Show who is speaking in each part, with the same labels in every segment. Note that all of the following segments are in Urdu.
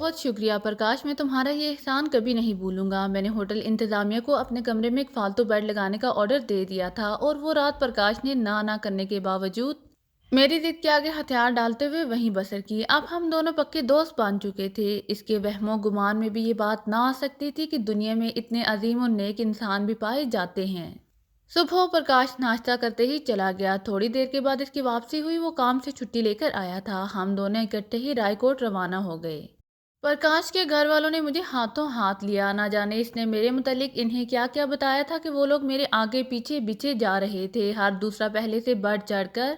Speaker 1: بہت شکریہ پرکاش، میں تمہارا یہ احسان کبھی نہیں بھولوں گا۔ میں نے ہوٹل انتظامیہ کو اپنے کمرے میں ایک فالتو بیڈ لگانے کا آرڈر دے دیا تھا اور وہ رات پرکاش نے نہ کرنے کے باوجود میری ضد کے آگے ہتھیار ڈالتے ہوئے وہیں بسر کی۔ اب ہم دونوں پکے دوست بن چکے تھے۔ اس کے وہم و گمان میں بھی یہ بات نہ آ سکتی تھی کہ دنیا میں اتنے عظیم اور نیک انسان بھی پائے جاتے ہیں۔ صبح پرکاش ناشتہ کرتے ہی چلا گیا۔ تھوڑی دیر کے بعد اس کی واپسی ہوئی۔ وہ کام سے چھٹی لے کر آیا تھا۔ ہم دونوں اکٹھے ہی رائے کوٹ روانہ ہو گئے۔ پرکاش کے گھر والوں نے مجھے ہاتھوں ہاتھ لیا۔ نہ جانے اس نے میرے متعلق انہیں کیا کیا بتایا تھا کہ وہ لوگ میرے آگے پیچھے بچھے جا رہے تھے۔ ہر دوسرا پہلے سے بڑھ چڑھ کر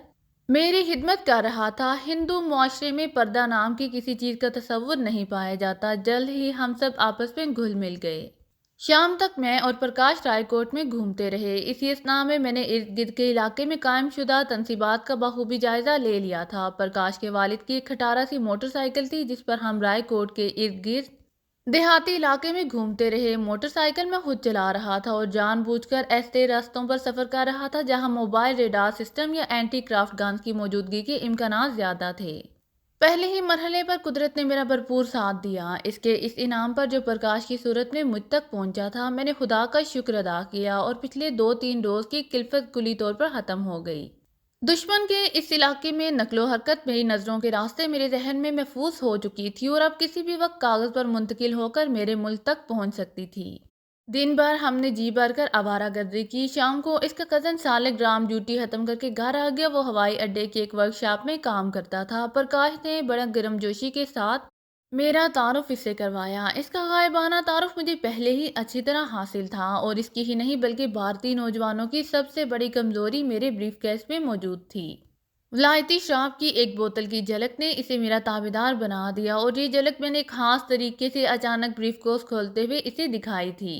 Speaker 1: میری خدمت کر رہا تھا۔ ہندو معاشرے میں پردہ نام کی کسی چیز کا تصور نہیں پایا جاتا۔ جلد ہی ہم سب آپس میں گھل مل گئے۔ شام تک میں اور پرکاش رائے کوٹ میں گھومتے رہے۔ اسی اثناء میں نے ارد گرد کے علاقے میں قائم شدہ تنصیبات کا بخوبی جائزہ لے لیا تھا۔ پرکاش کے والد کی ایک کھٹارہ سی موٹر سائیکل تھی جس پر ہم رائے کوٹ کے ارد گرد دیہاتی علاقے میں گھومتے رہے۔ موٹر سائیکل میں خود چلا رہا تھا اور جان بوجھ کر ایسے راستوں پر سفر کر رہا تھا جہاں موبائل ریڈار سسٹم یا اینٹی کرافٹ گنز کی موجودگی کے امکانات زیادہ تھے۔ پہلے ہی مرحلے پر قدرت نے میرا بھرپور ساتھ دیا۔ اس انعام پر جو پرکاش کی صورت میں مجھ تک پہنچا تھا، میں نے خدا کا شکر ادا کیا اور پچھلے 2-3 روز کی کلفت کلی طور پر ختم ہو گئی۔ دشمن کے اس علاقے میں نقل و حرکت میری نظروں کے راستے میرے ذہن میں محفوظ ہو چکی تھی اور اب کسی بھی وقت کاغذ پر منتقل ہو کر میرے ملک تک پہنچ سکتی تھی۔ دن بھر ہم نے جی بھر کر آوارہ گردی کی۔ شام کو اس کا کزن سالک رام ڈیوٹی ختم کر کے گھر آ گیا۔ وہ ہوائی اڈے کی ایک ورکشاپ میں کام کرتا تھا۔ پرکاش نے بڑا گرم جوشی کے ساتھ میرا تعارف اس سے کروایا۔ اس کا غائبانہ تعارف مجھے پہلے ہی اچھی طرح حاصل تھا اور اس کی ہی نہیں بلکہ بھارتی نوجوانوں کی سب سے بڑی کمزوری میرے بریف کیس میں موجود تھی۔ ولایتی شراب کی ایک بوتل کی جھلک نے اسے میرا تابعدار بنا دیا اور یہ جھلک میں نے ایک خاص طریقے سے اچانک بریف کیس کھولتے ہوئے اسے دکھائی تھی۔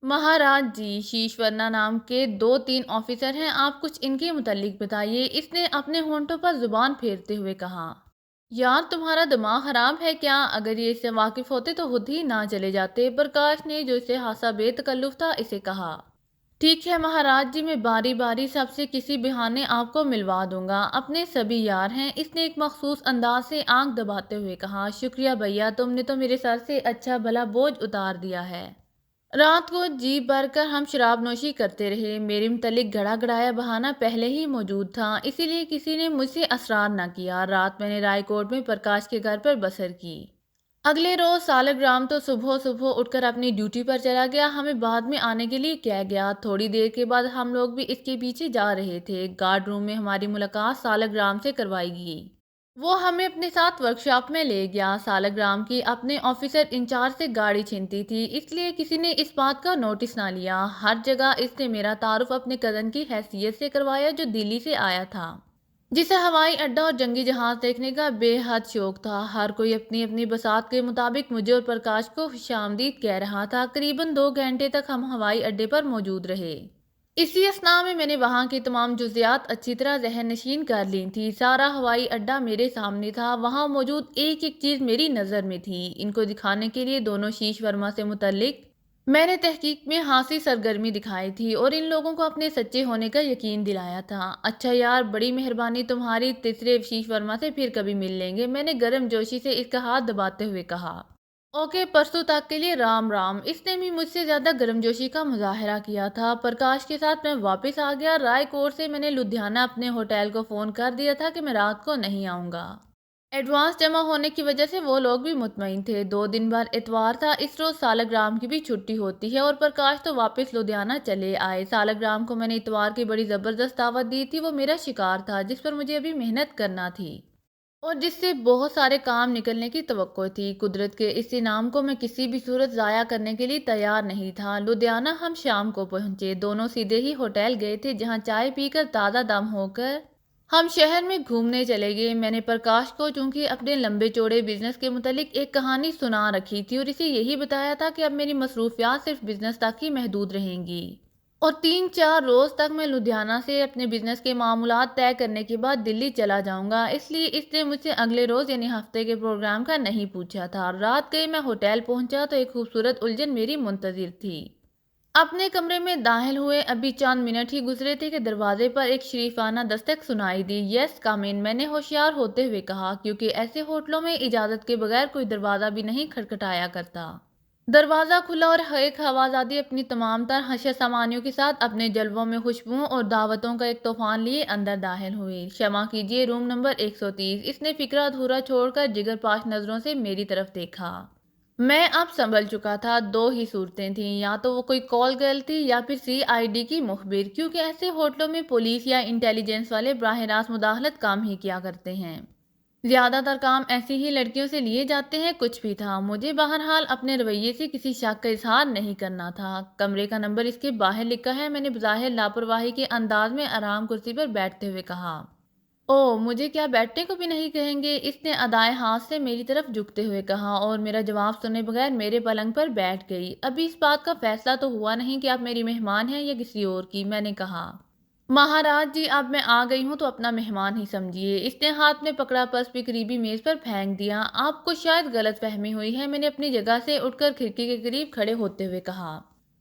Speaker 1: مہاراج جی، شیشورنا نام کے 2-3 آفیسر ہیں، آپ کچھ ان کے متعلق بتائیے، اس نے اپنے ہونٹوں پر زبان پھیرتے ہوئے کہا۔ یار تمہارا دماغ خراب ہے کیا؟ اگر یہ اس سے واقف ہوتے تو خود ہی نہ چلے جاتے، پرکاش نے جو اسے خاصا بے تکلف تھا اسے کہا۔ ٹھیک ہے مہاراج جی، میں باری باری سب سے کسی بہانے آپ کو ملوا دوں گا، اپنے سبھی یار ہیں، اس نے ایک مخصوص انداز سے آنکھ دباتے ہوئے کہا۔ شکریہ بھیا، تم نے تو میرے سر سے اچھا بھلا بوجھ اتار دیا ہے۔ رات کو جی بھر کر ہم شراب نوشی کرتے رہے۔ میرے متعلق گھڑا گڑایا بہانہ پہلے ہی موجود تھا، اسی لیے کسی نے مجھ سے اسرار نہ کیا۔ رات میں نے رائے کوٹ میں پرکاش کے گھر پر بسر کی۔ اگلے روز سالک رام تو صبح اٹھ کر اپنی ڈیوٹی پر چلا گیا۔ ہمیں بعد میں آنے کے لیے کہہ گیا۔ تھوڑی دیر کے بعد ہم لوگ بھی اس کے پیچھے جا رہے تھے۔ گارڈ روم میں ہماری ملاقات سالک رام سے کروائی گئی۔ وہ ہمیں اپنے ساتھ ورکشاپ میں لے گیا۔ سالک رام کی اپنے آفیسر انچارج سے گاڑی چھنتی تھی، اس لیے کسی نے اس بات کا نوٹس نہ لیا۔ ہر جگہ اس نے میرا تعارف اپنے کزن کی حیثیت سے کروایا جو دلی سے آیا تھا، جسے ہوائی اڈا اور جنگی جہاز دیکھنے کا بے حد شوق تھا۔ ہر کوئی اپنی اپنی بساط کے مطابق مجھے اور پرکاش کو خوش آمدید کہہ رہا تھا۔ قریباً 2 گھنٹے تک ہم ہوائی اڈے پر موجود رہے۔ اسی اثناء میں نے وہاں کی تمام جزیات اچھی طرح ذہن نشین کر لی تھی۔ سارا ہوائی اڈا میرے سامنے تھا، وہاں موجود ایک ایک چیز میری نظر میں تھی۔ ان کو دکھانے کے لیے دونوں شیش ورما سے متعلق میں نے تحقیق میں خاصی سرگرمی دکھائی تھی اور ان لوگوں کو اپنے سچے ہونے کا یقین دلایا تھا۔ اچھا یار، بڑی مہربانی تمہاری، تیسرے شیش ورما سے پھر کبھی مل لیں گے، میں نے گرم جوشی سے اس کا ہاتھ دباتے ہوئے کہا۔ اوکے، پرسوں تک کے لیے رام رام۔ اس نے بھی مجھ سے زیادہ گرم جوشی کا مظاہرہ کیا تھا۔ پرکاش کے ساتھ میں واپس آ گیا۔ رائے کوٹ سے میں نے لدھیانہ اپنے ہوٹل کو فون کر دیا تھا کہ میں رات کو نہیں آؤں گا۔ ایڈوانس جمع ہونے کی وجہ سے وہ لوگ بھی مطمئن تھے۔ 2 دن بعد اتوار تھا، اس روز سالک رام کی بھی چھٹی ہوتی ہے اور پرکاش تو واپس لدھیانہ چلے آئے۔ سالک رام کو میں نے اتوار کی بڑی زبردست دعوت دی تھی۔ وہ میرا شکار تھا جس پر مجھے ابھی محنت کرنا تھی اور جس سے بہت سارے کام نکلنے کی توقع تھی۔ قدرت کے اس انعام کو میں کسی بھی صورت ضائع کرنے کے لیے تیار نہیں تھا۔ لدھیانہ ہم شام کو پہنچے۔ دونوں سیدھے ہی ہوٹل گئے تھے جہاں چائے پی کر تازہ دم ہو کر ہم شہر میں گھومنے چلے گئے۔ میں نے پرکاش کو چونکہ اپنے لمبے چوڑے بزنس کے متعلق ایک کہانی سنا رکھی تھی اور اسے یہی بتایا تھا کہ اب میری مصروفیات صرف بزنس تک ہی محدود رہیں گی اور 3-4 روز تک میں لدھیانہ سے اپنے بزنس کے معاملات طے کرنے کے بعد دلی چلا جاؤں گا۔ اس لیے اس نے مجھ سے اگلے روز یعنی ہفتے کے پروگرام کا نہیں پوچھا تھا۔ رات گئے میں ہوٹل پہنچا تو ایک خوبصورت الجھن میری منتظر تھی۔ اپنے کمرے میں داخل ہوئے ابھی چند منٹ ہی گزرے تھے کہ دروازے پر ایک شریفانہ دستک سنائی دی۔ یس کم ان، میں نے ہوشیار ہوتے ہوئے کہا، کیونکہ ایسے ہوٹلوں میں اجازت کے بغیر کوئی دروازہ بھی نہیں کھٹکھٹایا کرتا۔ دروازہ کھلا اور ایک ہوازادی اپنی تمام تر حشر سامانیوں کے ساتھ اپنے جلووں میں خوشبوؤں اور دعوتوں کا ایک طوفان لیے اندر داخل ہوئی۔ شمع کیجیے، روم نمبر 130۔ اس نے فکرہ ادھورا چھوڑ کر جگر پاش نظروں سے میری طرف دیکھا۔ میں اب سنبھل چکا تھا۔ دو ہی صورتیں تھیں، یا تو وہ کوئی کال گرل تھی یا پھر CID کی مخبر، کیونکہ ایسے ہوٹلوں میں پولیس یا انٹیلیجنس والے براہ راست مداخلت کام ہی کیا کرتے ہیں۔ زیادہ تر کام ایسی ہی لڑکیوں سے لیے جاتے ہیں۔ کچھ بھی تھا، مجھے بہرحال اپنے رویے سے کسی شک کا اظہار نہیں کرنا تھا۔ کمرے کا نمبر اس کے باہر لکھا ہے، میں نے بظاہر لاپرواہی کے انداز میں آرام کرسی پر بیٹھتے ہوئے کہا۔ اوہ، مجھے کیا بیٹھنے کو بھی نہیں کہیں گے؟ اس نے ادائے ہاتھ سے میری طرف جھکتے ہوئے کہا اور میرا جواب سنے بغیر میرے پلنگ پر بیٹھ گئی۔ ابھی اس بات کا فیصلہ تو ہوا نہیں کہ آپ میری مہمان ہیں یا کسی اور کی، میں نے کہا۔ مہاراج جی، اب میں آ گئی ہوں تو اپنا مہمان ہی سمجھیے۔ اس نے ہاتھ میں پکڑا پرس بھی قریبی میز پر پھینک دیا۔ آپ کو شاید غلط فہمی ہوئی ہے، میں نے اپنی جگہ سے اٹھ کر کھڑکی کے قریب کھڑے ہوتے ہوئے کہا۔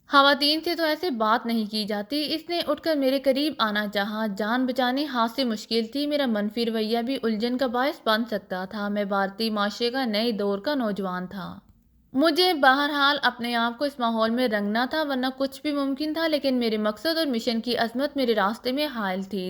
Speaker 1: خواتین سے تو ایسے بات نہیں کی جاتی۔ اس نے اٹھ کر میرے قریب آنا چاہا۔ جان بچانی ہاتھ سے مشکل تھی۔ میرا منفی رویہ بھی الجھن کا باعث بن سکتا تھا۔ میں بھارتی معاشرے کا نئے دور کا نوجوان تھا۔ مجھے بہرحال اپنے آپ کو اس ماحول میں رنگنا تھا، ورنہ کچھ بھی ممکن تھا، لیکن میرے مقصد اور مشن کی عظمت میرے راستے میں حائل تھی۔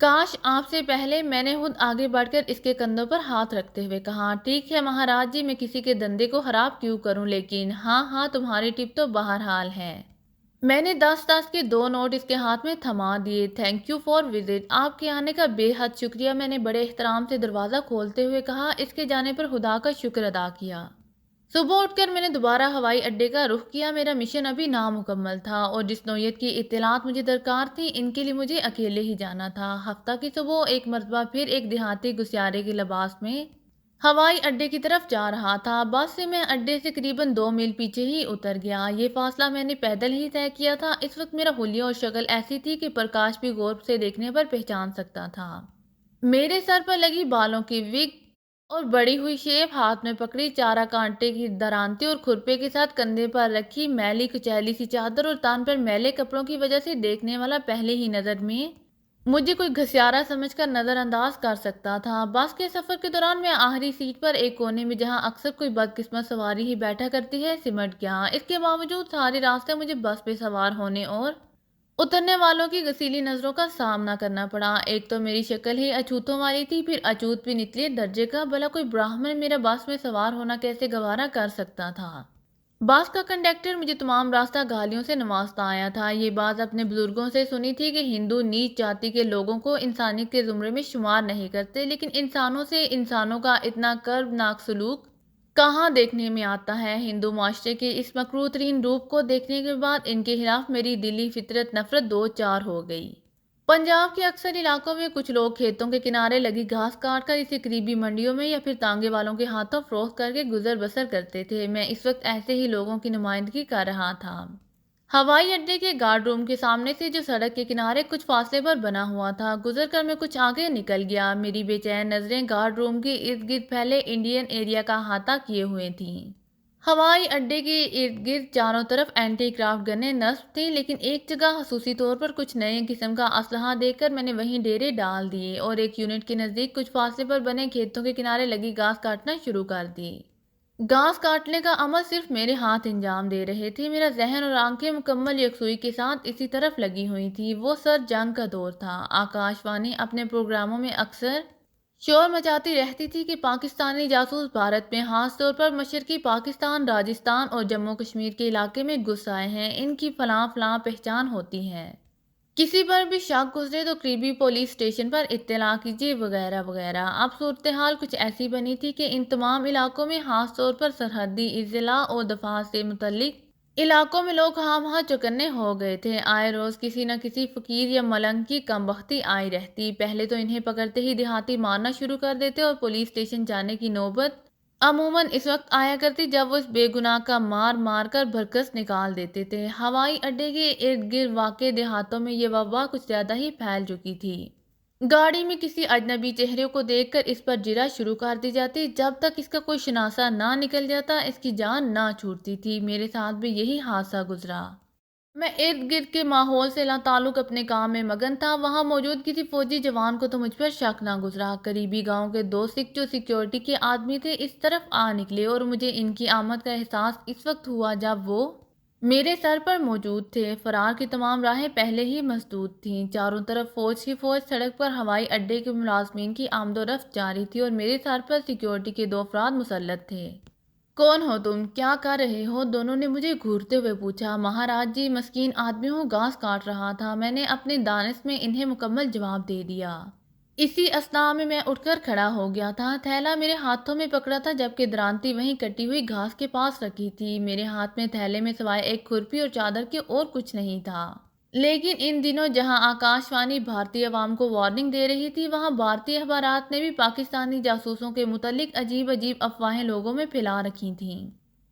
Speaker 1: کاش آپ سے پہلے، میں نے خود آگے بڑھ کر اس کے کندھوں پر ہاتھ رکھتے ہوئے کہا۔ ٹھیک ہے مہاراج جی، میں کسی کے دندے کو خراب کیوں کروں، لیکن ہاں، تمہاری ٹپ تو بہرحال ہے۔ میں نے 10 کے 2 نوٹ اس کے ہاتھ میں تھما دیے۔ تھینک یو فار وزٹ، آپ کے آنے کا بے حد شکریہ، میں نے بڑے احترام سے دروازہ کھولتے ہوئے کہا۔ اس کے جانے پر خدا کا شکر ادا کیا۔ صبح اٹھ کر میں نے دوبارہ ہوائی اڈے کا رخ کیا۔ میرا مشن ابھی نامکمل تھا اور جس نوعیت کی اطلاعات مجھے درکار تھیں، ان کے لیے مجھے اکیلے ہی جانا تھا۔ ہفتہ کی صبح ایک مرتبہ پھر ایک دیہاتی گسیارے کے لباس میں ہوائی اڈے کی طرف جا رہا تھا۔ بس سے میں اڈے سے قریباً 2 میل پیچھے ہی اتر گیا۔ یہ فاصلہ میں نے پیدل ہی طے کیا تھا۔ اس وقت میرا حلیہ اور شکل ایسی تھی کہ پرکاش بھی غور سے دیکھنے پر پہچان سکتا تھا۔ میرے سر پر لگی بالوں کی وگ اور بڑی ہوئی شیپ ہاتھ میں پکڑی چارہ کانٹے کی درانتی اور کھرپے کے ساتھ کندھے پر رکھی میلی کچیلی سی چادر اور تان پر میلے کپڑوں کی وجہ سے دیکھنے والا پہلے ہی نظر میں مجھے کوئی گھسیارا سمجھ کر نظر انداز کر سکتا تھا۔ بس کے سفر کے دوران میں آخری سیٹ پر ایک کونے میں، جہاں اکثر کوئی بدقسمت سواری ہی بیٹھا کرتی ہے، سمٹ گیا۔ اس کے باوجود سارے راستے مجھے بس پہ سوار ہونے اور اترنے والوں کی غسیلی نظروں کا سامنا کرنا پڑا۔ ایک تو میری شکل ہی اچھوتوں والی تھی، پھر اچھوت بھی نچلے درجے کا۔ بھلا کوئی براہمن میرا بس میں سوار ہونا کیسے گوارا کر سکتا تھا؟ بس کا کنڈکٹر مجھے تمام راستہ گالیوں سے نوازتا آیا تھا۔ یہ بات اپنے بزرگوں سے سنی تھی کہ ہندو نیچ جاتی کے لوگوں کو انسانیت کے زمرے میں شمار نہیں کرتے، لیکن انسانوں سے انسانوں کا اتنا کربناک سلوک کہاں دیکھنے میں آتا ہے؟ ہندو معاشرے کے اس مکروہ ترین روپ کو دیکھنے کے بعد ان کے خلاف میری دلی فطرت نفرت دو چار ہو گئی۔ پنجاب کے اکثر علاقوں میں کچھ لوگ کھیتوں کے کنارے لگی گھاس کاٹ کر اسے قریبی منڈیوں میں یا پھر تانگے والوں کے ہاتھوں فروخت کر کے گزر بسر کرتے تھے۔ میں اس وقت ایسے ہی لوگوں کی نمائندگی کر رہا تھا۔ ہوائی اڈے کے گارڈ روم کے سامنے سے، جو سڑک کے کنارے کچھ فاصلے پر بنا ہوا تھا، گزر کر میں کچھ آگے نکل گیا۔ میری بے چین نظریں گارڈ روم کے ارد گرد پھیلے انڈین ایریا کا احاطہ کیے ہوئے تھیں۔ ہوائی اڈے کے ارد گرد چاروں طرف اینٹی کرافٹ گنیں نصب تھیں، لیکن ایک جگہ خصوصی طور پر کچھ نئے قسم کا اسلحہ دیکھ کر میں نے وہیں ڈیرے ڈال دیے اور ایک یونٹ کے نزدیک کچھ فاصلے پر بنے کھیتوں کے کنارے لگی گھاس کاٹنا شروع کر دی۔ گھاس کاٹنے کا عمل صرف میرے ہاتھ انجام دے رہے تھے۔ میرا ذہن اور آنکھیں مکمل یکسوئی کے ساتھ اسی طرف لگی ہوئی تھی۔ وہ سر جنگ کا دور تھا۔ آکاش وانی اپنے پروگراموں میں اکثر شور مچاتی رہتی تھی کہ پاکستانی جاسوس بھارت میں، خاص طور پر مشرقی پاکستان، راجستھان اور جموں کشمیر کے علاقے میں گھس آئے ہیں۔ ان کی فلاں فلاں پہچان ہوتی ہے، کسی پر بھی شک گزرے تو قریبی پولیس اسٹیشن پر اطلاع کیجیے، وغیرہ وغیرہ۔ اب صورتحال کچھ ایسی بنی تھی کہ ان تمام علاقوں میں، خاص طور پر سرحدی اضلاع اور دفاع سے متعلق علاقوں میں، لوگ ہاں وہاں چوکنے ہو گئے تھے۔ آئے روز کسی نہ کسی فقیر یا ملنگ کی کم بختی آئی رہتی۔ پہلے تو انہیں پکڑتے ہی دیہاتی مارنا شروع کر دیتے اور پولیس اسٹیشن جانے کی نوبت عموماً اس وقت آیا کرتی جب وہ اس بے گناہ کا مار مار کر بھرکس نکال دیتے تھے۔ ہوائی اڈے کے ارد گرد واقع دیہاتوں میں یہ وبا کچھ زیادہ ہی پھیل چکی تھی۔ گاڑی میں کسی اجنبی چہرے کو دیکھ کر اس پر جرا شروع کر دی جاتی، جب تک اس کا کوئی شناسہ نہ نکل جاتا اس کی جان نہ چھوٹتی تھی۔ میرے ساتھ بھی یہی حادثہ گزرا۔ میں ارد گرد کے ماحول سے لاتعلق اپنے کام میں مگن تھا۔ وہاں موجود کسی فوجی جوان کو تو مجھ پر شک نہ گزرا۔ قریبی گاؤں کے دو سکھ جو سیکیورٹی کے آدمی تھے اس طرف آ نکلے اور مجھے ان کی آمد کا احساس اس وقت ہوا جب وہ میرے سر پر موجود تھے۔ فرار کی تمام راہیں پہلے ہی مسدود تھیں۔ چاروں طرف فوج ہی فوج، سڑک پر ہوائی اڈے کے ملازمین کی آمد و رفت جاری تھی اور میرے سر پر سیکیورٹی کے دو افراد مسلط تھے۔ کون ہو تم؟ کیا کر رہے ہو؟ دونوں نے مجھے گھورتے ہوئے پوچھا۔ مہاراج جی، مسکین آدمی ہوں، گھاس کاٹ رہا تھا۔ میں نے اپنے دانش میں انہیں مکمل جواب دے دیا۔ اسی اثناء میں اٹھ کر کھڑا ہو گیا تھا۔ تھیلا میرے ہاتھوں میں پکڑا تھا جبکہ درانتی وہیں کٹی ہوئی گھاس کے پاس رکھی تھی۔ میرے ہاتھ میں تھیلے میں سوائے ایک کھرپی اور چادر کے اور کچھ نہیں تھا۔ لیکن ان دنوں جہاں آکاش وانی بھارتی عوام کو وارننگ دے رہی تھی، وہاں بھارتی اخبارات نے بھی پاکستانی جاسوسوں کے متعلق عجیب عجیب افواہیں لوگوں میں پھیلا رکھی تھیں۔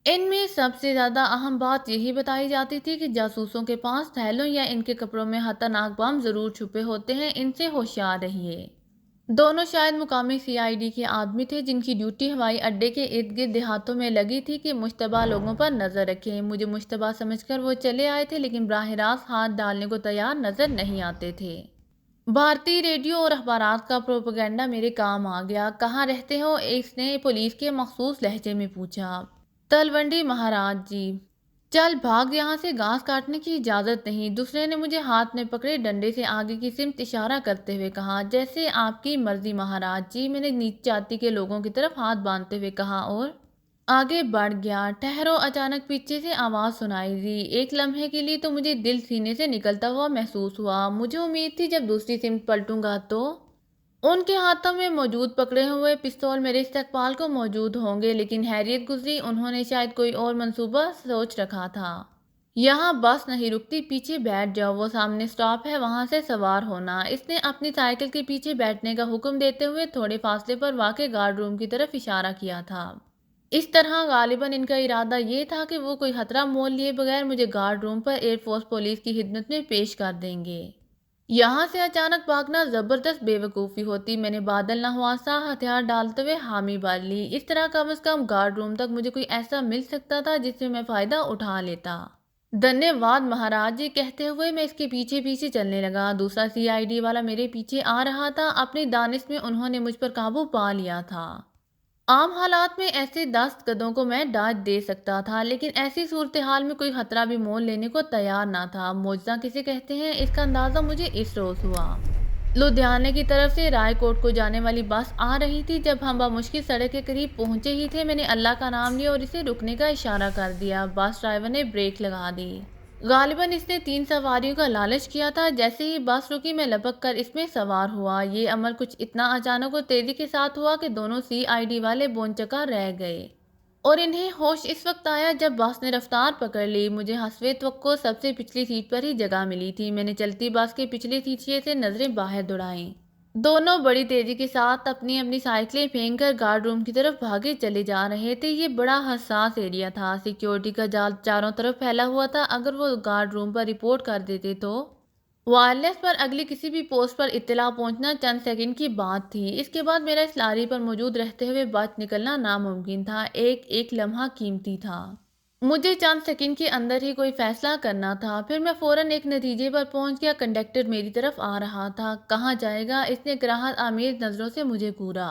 Speaker 1: ان میں سب سے زیادہ اہم بات یہی بتائی جاتی تھی کہ جاسوسوں کے پاس تھیلوں یا ان کے کپڑوں میں خطرناک بم ضرور چھپے ہوتے ہیں، ان سے ہوشیار رہیے۔ دونوں شاید مقامی سی آئی ڈی کے آدمی تھے جن کی ڈیوٹی ہوائی اڈے کے ارد گرد دیہاتوں میں لگی تھی کہ مشتبہ لوگوں پر نظر رکھیں۔ مجھے مشتبہ سمجھ کر وہ چلے آئے تھے لیکن براہ راست ہاتھ ڈالنے کو تیار نظر نہیں آتے تھے۔ بھارتی ریڈیو اور اخبارات کا پروپیگنڈا میرے کام آ گیا۔ کہاں رہتے ہو؟ اس نے پولیس کے مخصوص لہجے میں پوچھا۔ تلونڈی مہاراج جی۔ چل بھاگ یہاں سے، گھاس کاٹنے کی اجازت نہیں۔ دوسرے نے مجھے ہاتھ میں پکڑے ڈنڈے سے آگے کی سمت اشارہ کرتے ہوئے کہا۔ جیسے آپ کی مرضی مہاراج جی، میں نے نیچ جاتی کے لوگوں کی طرف ہاتھ باندھتے ہوئے کہا اور آگے بڑھ گیا۔ ٹھہرو، اچانک پیچھے سے آواز سنائی دی۔ ایک لمحے کے لیے تو مجھے دل سینے سے نکلتا ہوا محسوس ہوا۔ مجھے امید تھی جب دوسری سمت پلٹوں گا تو ان کے ہاتھوں میں موجود پکڑے ہوئے پستول میرے استقبال کو موجود ہوں گے، لیکن حیرت گزری، انہوں نے شاید کوئی اور منصوبہ سوچ رکھا تھا۔ یہاں بس نہیں رکتی، پیچھے بیٹھ جاؤ، وہ سامنے اسٹاپ ہے، وہاں سے سوار ہونا۔ اس نے اپنی سائیکل کے پیچھے بیٹھنے کا حکم دیتے ہوئے تھوڑے فاصلے پر واقع گارڈ روم کی طرف اشارہ کیا تھا۔ اس طرح غالباً ان کا ارادہ یہ تھا کہ وہ کوئی خطرہ مول لیے بغیر مجھے گارڈ روم پر ایئر فورس پولیس کی خدمت میں پیش کر دیں گے۔ یہاں سے اچانک بھاگنا زبردست بے وقوفی ہوتی۔ میں نے بادل نہ ہوا سا ہتھیار ڈالتے ہوئے حامی بھر لی۔ اس طرح کم از کم گارڈ روم تک مجھے کوئی ایسا مل سکتا تھا جس سے میں فائدہ اٹھا لیتا۔ دھنیہ واد مہاراج جی، کہتے ہوئے میں اس کے پیچھے پیچھے چلنے لگا۔ دوسرا سی آئی ڈی والا میرے پیچھے آ رہا تھا۔ اپنی دانش میں انہوں نے مجھ پر قابو پا لیا تھا۔ عام حالات میں ایسے دست قدوں کو میں ڈانٹ دے سکتا تھا، لیکن ایسی صورتحال میں کوئی خطرہ بھی مول لینے کو تیار نہ تھا۔ معجزہ کسے کہتے ہیں، اس کا اندازہ مجھے اس روز ہوا۔ لدھیانے کی طرف سے رائے کوٹ کو جانے والی بس آ رہی تھی۔ جب ہم بمشکل سڑک کے قریب پہنچے ہی تھے، میں نے اللہ کا نام لیا اور اسے رکنے کا اشارہ کر دیا۔ بس ڈرائیور نے بریک لگا دی۔ غالباً اس نے 3 سواریوں کا لالچ کیا تھا۔ جیسے ہی بس رکی میں لپک کر اس میں سوار ہوا۔ یہ عمل کچھ اتنا اچانک اور تیزی کے ساتھ ہوا کہ دونوں سی آئی ڈی والے بونچکا رہ گئے اور انہیں ہوش اس وقت آیا جب بس نے رفتار پکڑ لی۔ مجھے حسب توقع سب سے پچھلی سیٹ پر ہی جگہ ملی تھی۔ میں نے چلتی بس کے پچھلے شیشے سے نظریں باہر دوڑائیں۔ دونوں بڑی تیزی کے ساتھ اپنی اپنی سائیکلیں پھینک کر گارڈ روم کی طرف بھاگے چلے جا رہے تھے۔ یہ بڑا حساس ایریا تھا، سیکیورٹی کا جال چاروں طرف پھیلا ہوا تھا۔ اگر وہ گارڈ روم پر رپورٹ کر دیتے تو وائرلیس پر اگلی کسی بھی پوسٹ پر اطلاع پہنچنا چند سیکنڈ کی بات تھی۔ اس کے بعد میرا اس لاری پر موجود رہتے ہوئے بچ نکلنا ناممکن تھا۔ ایک ایک لمحہ قیمتی تھا۔ مجھے چند سیکنڈ کے اندر ہی کوئی فیصلہ کرنا تھا، پھر میں فوراً ایک نتیجے پر پہنچ گیا۔ کنڈکٹر میری طرف آ رہا تھا۔ کہاں جائے گا؟ اس نے کراہت آمیز نظروں سے مجھے گھورا۔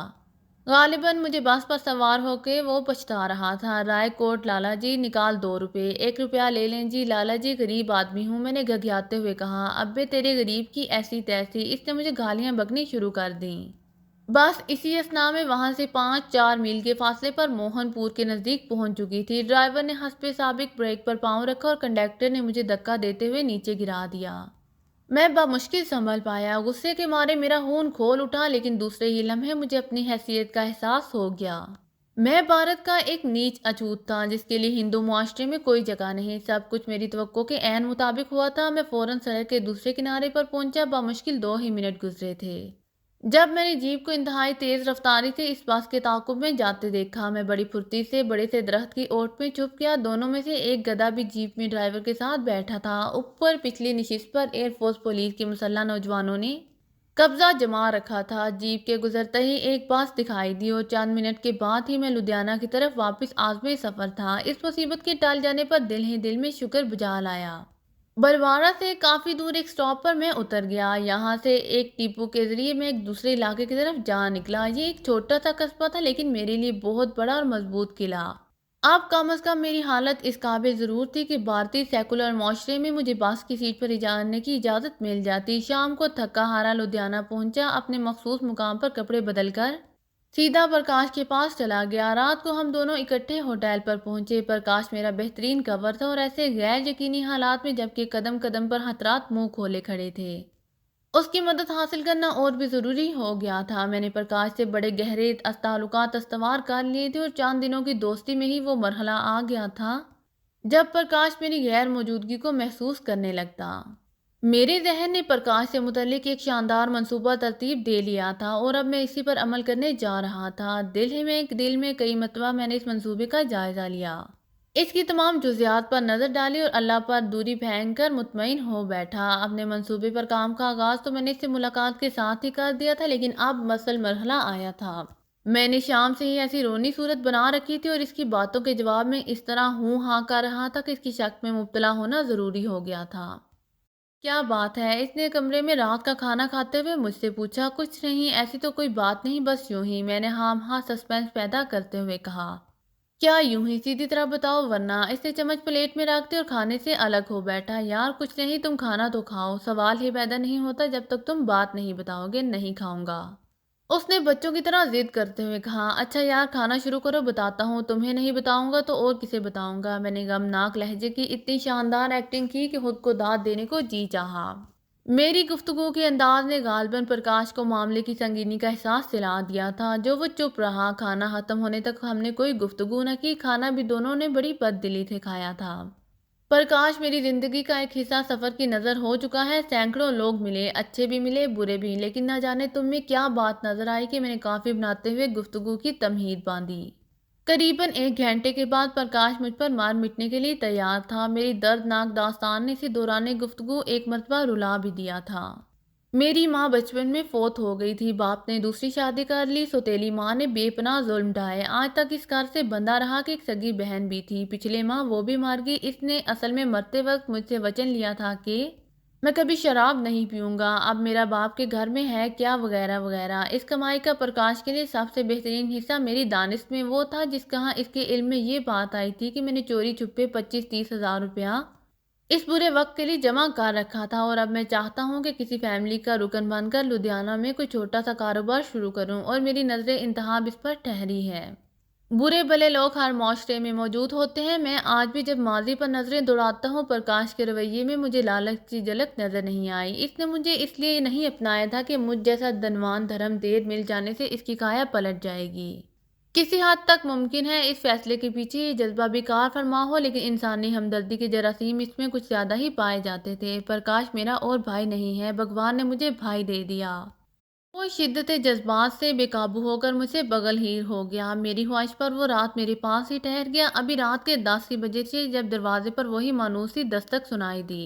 Speaker 1: غالباً مجھے بس پر سوار ہو کے وہ پچھتا رہا تھا۔ رائے کوٹ لالا جی، نکال 2 روپے۔ 1 روپیہ لے لیں جی۔ لالا جی غریب آدمی ہوں، میں نے گھگھیاتے ہوئے کہا۔ ابے تیرے غریب کی ایسی تیسی۔ اس نے مجھے گالیاں بکنی شروع کر دیں۔ بس اسی اثناء میں وہاں سے 5-4 میل کے فاصلے پر موہن پور کے نزدیک پہنچ چکی تھی۔ ڈرائیور نے حسب سابق بریک پر پاؤں رکھا اور کنڈکٹر نے مجھے دھکا دیتے ہوئے نیچے گرا دیا۔ میں بمشکل سنبھل پایا۔ غصے کے مارے میرا خون کھول اٹھا، لیکن دوسرے ہی لمحے مجھے اپنی حیثیت کا احساس ہو گیا۔ میں بھارت کا ایک نیچ اچھوت تھا جس کے لیے ہندو معاشرے میں کوئی جگہ نہیں۔ سب کچھ میری توقع کے عین مطابق ہوا تھا۔ میں فوراً سڑک کے دوسرے کنارے پر پہنچا۔ بمشکل 2 ہی منٹ گزرے تھے جب میں نے جیپ کو انتہائی تیز رفتاری سے اس بس کے تعاقب میں جاتے دیکھا۔ میں بڑی پھرتی سے بڑے سے درخت کی اوٹ میں چھپ گیا۔ دونوں میں سے ایک گدھا بھی جیپ میں ڈرائیور کے ساتھ بیٹھا تھا۔ اوپر پچھلی نشست پر ایئر فورس پولیس کے مسلح نوجوانوں نے قبضہ جما رکھا تھا۔ جیپ کے گزرتے ہی ایک باس دکھائی دی اور چند منٹ کے بعد ہی میں لدھیانہ کی طرف واپس عازمِ سفر تھا۔ اس مصیبت کے ٹل جانے پر دل ہی دل میں شکر بجا لایا۔ برواڑہ سے کافی دور ایک سٹاپ پر میں اتر گیا۔ یہاں سے ایک ٹیپو کے ذریعے میں ایک دوسرے علاقے کی طرف جا نکلا۔ یہ ایک چھوٹا سا قصبہ تھا لیکن میرے لیے بہت بڑا اور مضبوط قلعہ۔ اب کم از کم میری حالت اس قابل ضرور تھی کہ بھارتی سیکولر معاشرے میں مجھے باس کی سیٹ پر جانے کی اجازت مل جاتی۔ شام کو تھکا ہارا لدھیانہ پہنچا۔ اپنے مخصوص مقام پر کپڑے بدل کر سیدھا پرکاش کے پاس چلا گیا۔ رات کو ہم دونوں اکٹھے ہوٹل پر پہنچے۔ پرکاش میرا بہترین کور تھا اور ایسے غیر یقینی حالات میں جبکہ قدم قدم پر خطرات منہ کھولے کھڑے تھے، اس کی مدد حاصل کرنا اور بھی ضروری ہو گیا تھا۔ میں نے پرکاش سے بڑے گہرے تعلقات استوار کر لیے تھے اور چند دنوں کی دوستی میں ہی وہ مرحلہ آ گیا تھا جب پرکاش میری غیر موجودگی کو محسوس کرنے لگتا۔ میرے ذہن نے پرکاش سے متعلق ایک شاندار منصوبہ ترتیب دے لیا تھا اور اب میں اسی پر عمل کرنے جا رہا تھا۔ دل میں کئی مرتبہ میں نے اس منصوبے کا جائزہ لیا، اس کی تمام جزیات پر نظر ڈالی اور اللہ پر دوری پھینک کر مطمئن ہو بیٹھا۔ اپنے منصوبے پر کام کا آغاز تو میں نے اس سے ملاقات کے ساتھ ہی کر دیا تھا، لیکن اب مسل مرحلہ آیا تھا۔ میں نے شام سے ہی ایسی رونی صورت بنا رکھی تھی اور اس کی باتوں کے جواب میں اس طرح ہوں ہاں کر رہا تھا کہ اس کی شک میں مبتلا ہونا ضروری ہو گیا تھا۔ کیا بات ہے؟ اس نے کمرے میں رات کا کھانا کھاتے ہوئے مجھ سے پوچھا۔ کچھ نہیں، ایسی تو کوئی بات نہیں، بس یوں ہی، میں نے ہاں سسپینس پیدا کرتے ہوئے کہا۔ کیا یوں ہی؟ سیدھی طرح بتاؤ ورنہ۔ اس نے چمچ پلیٹ میں رکھ دی اور کھانے سے الگ ہو بیٹھا۔ یار کچھ نہیں، تم کھانا تو کھاؤ، سوال ہی پیدا نہیں ہوتا جب تک تم بات نہیں بتاؤ گے۔ نہیں کھاؤں گا، اس نے بچوں کی طرح ضد کرتے ہوئے کہا۔ اچھا یار کھانا شروع کرو، بتاتا ہوں۔ تمہیں نہیں بتاؤں گا تو اور کسے بتاؤں گا؟ میں نے غمناک لہجے کی اتنی شاندار ایکٹنگ کی کہ خود کو داد دینے کو جی چاہا۔ میری گفتگو کے انداز نے غالباً پرکاش کو معاملے کی سنگینی کا احساس دلا دیا تھا، جو وہ چپ رہا۔ کھانا ختم ہونے تک ہم نے کوئی گفتگو نہ کی۔ کھانا بھی دونوں نے بڑی بد دلی سے کھایا تھا۔ پرکاش میری زندگی کا ایک حصہ سفر کی نظر ہو چکا ہے۔ سینکڑوں لوگ ملے، اچھے بھی ملے، برے بھی، لیکن نہ جانے تم میں کیا بات نظر آئی کہ میں نے کافی بناتے ہوئے گفتگو کی تمہید باندھی۔ قریباً ایک گھنٹے کے بعد پرکاش مجھ پر مار مٹنے کے لیے تیار تھا۔ میری دردناک داستان نے اسے دوران گفتگو ایک مرتبہ رلا بھی دیا تھا۔ میری ماں بچپن میں فوت ہو گئی تھی، باپ نے دوسری شادی کر لی، سوتیلی ماں نے بے پناہ ظلم ڈھائے، آج تک اس گھر سے بندہ رہا کہ ایک سگی بہن بھی تھی، پچھلے ماہ وہ بھی مر گئی۔ اس نے اصل میں مرتے وقت مجھ سے وچن لیا تھا کہ میں کبھی شراب نہیں پیوں گا، اب میرا باپ کے گھر میں ہے کیا، وغیرہ وغیرہ۔ اس کمائی کا پرکاش کے لیے سب سے بہترین حصہ میری دانست میں وہ تھا جس کہاں اس کے علم میں یہ بات آئی تھی کہ میں نے چوری چھپے 25-30 ہزار روپیہ اس برے وقت کے لیے جمع کر رکھا تھا، اور اب میں چاہتا ہوں کہ کسی فیملی کا رکن بن کر لدھیانہ میں کوئی چھوٹا سا کاروبار شروع کروں، اور میری نظر انتخاب اس پر ٹھہری ہے۔ برے بھلے لوگ ہر معاشرے میں موجود ہوتے ہیں، میں آج بھی جب ماضی پر نظریں دوڑاتا ہوں پرکاش کے رویے میں مجھے لالچ کی جھلک نظر نہیں آئی۔ اس نے مجھے اس لیے نہیں اپنایا تھا کہ مجھ جیسا دھنوان دھرم دیر مل جانے سے اس کی کایا پلٹ جائے گی۔ کسی حد تک ممکن ہے اس فیصلے کے پیچھے یہ جذبہ بھی کار فرما ہو، لیکن انسانی ہمدردی کے جراثیم اس میں کچھ زیادہ ہی پائے جاتے تھے۔ پرکاش میرا اور بھائی نہیں ہے، بھگوان نے مجھے بھائی دے دیا۔ وہ شدت جذبات سے بے قابو ہو کر مجھ سے بغل ہیر ہو گیا۔ میری خواہش پر وہ رات میرے پاس ہی ٹھہر گیا۔ ابھی رات کے 10 ہی بجے تھے جب دروازے پر وہی مانوس سی دستک سنائی دی۔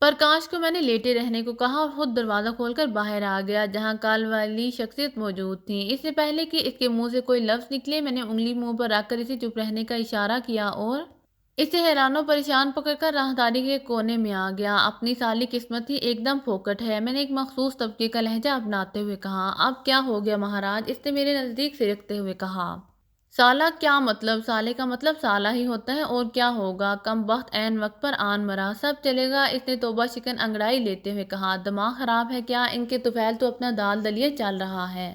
Speaker 1: پرکاش کو میں نے لیٹے رہنے کو کہا اور خود دروازہ کھول کر باہر آ گیا جہاں کل والی شخصیت موجود تھی۔ اس سے پہلے کہ اس کے منہ سے کوئی لفظ نکلے میں نے انگلی منہ پر رکھ کر اسے چپ رہنے کا اشارہ کیا اور اسے حیران و پریشان پکڑ کر راہداری کے کونے میں آ گیا۔ اپنی سالی قسمت ہی ایک دم پھوکٹ ہے، میں نے ایک مخصوص طبقے کا لہجہ اپناتے ہوئے کہا۔ اب کیا ہو گیا مہاراج؟ اس نے میرے نزدیک سرکتے ہوئے کہا۔ سالہ کیا مطلب؟ سالے کا مطلب سالہ ہی ہوتا ہے، اور کیا ہوگا؟ کم بخت عین وقت پر آن مرا، سب چلے گا۔ اس نے توبہ شکن انگڑائی لیتے ہوئے کہا۔ دماغ خراب ہے کیا؟ ان کے طفیل تو اپنا دال دلیہ چل رہا ہے،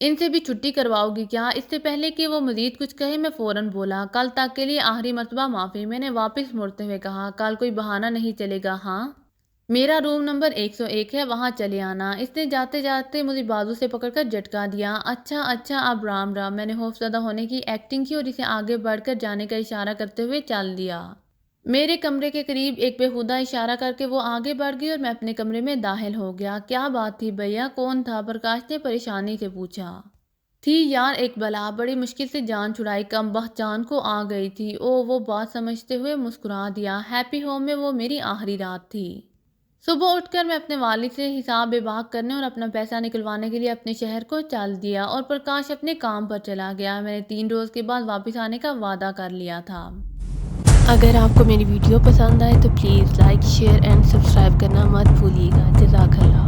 Speaker 1: ان سے بھی چھٹی کرواؤ گی کیا؟ اس سے پہلے کہ وہ مزید کچھ کہے میں فوراً بولا۔ کل تک کے لیے آخری مرتبہ معافی، میں نے واپس مڑتے ہوئے کہا۔ کل کوئی بہانہ نہیں چلے گا؟ ہاں، میرا روم نمبر 101 ہے، وہاں چلے آنا۔ اس نے جاتے جاتے مجھے بازو سے پکڑ کر جھٹکا دیا۔ اچھا اب رام رام۔ میں نے خوفزدہ ہونے کی ایکٹنگ کی اور اسے آگے بڑھ کر جانے کا اشارہ کرتے ہوئے چل دیا۔ میرے کمرے کے قریب ایک بےہودہ اشارہ کر کے وہ آگے بڑھ گئی اور میں اپنے کمرے میں داخل ہو گیا۔ کیا بات تھی بھیا؟ کون تھا؟ پرکاش نے پریشانی سے پوچھا۔ تھی یار ایک بلا، بڑی مشکل سے جان چھڑائی، کم بخت جان کو آ گئی تھی۔ وہ بات سمجھتے ہوئے مسکرا دیا۔ ہیپی ہوم میں وہ میری آخری رات تھی۔ صبح اٹھ کر میں اپنے والد سے حساب بھاگ کرنے اور اپنا پیسہ نکلوانے کے لیے اپنے شہر کو چل دیا اور پرکاش اپنے کام پر چلا گیا۔ میں نے 3 روز کے بعد واپس آنے کا وعدہ کر لیا تھا۔
Speaker 2: اگر آپ کو میری ویڈیو پسند آئے تو please like, share and subscribe کرنا مت بھولیے گا۔ جزاک اللہ۔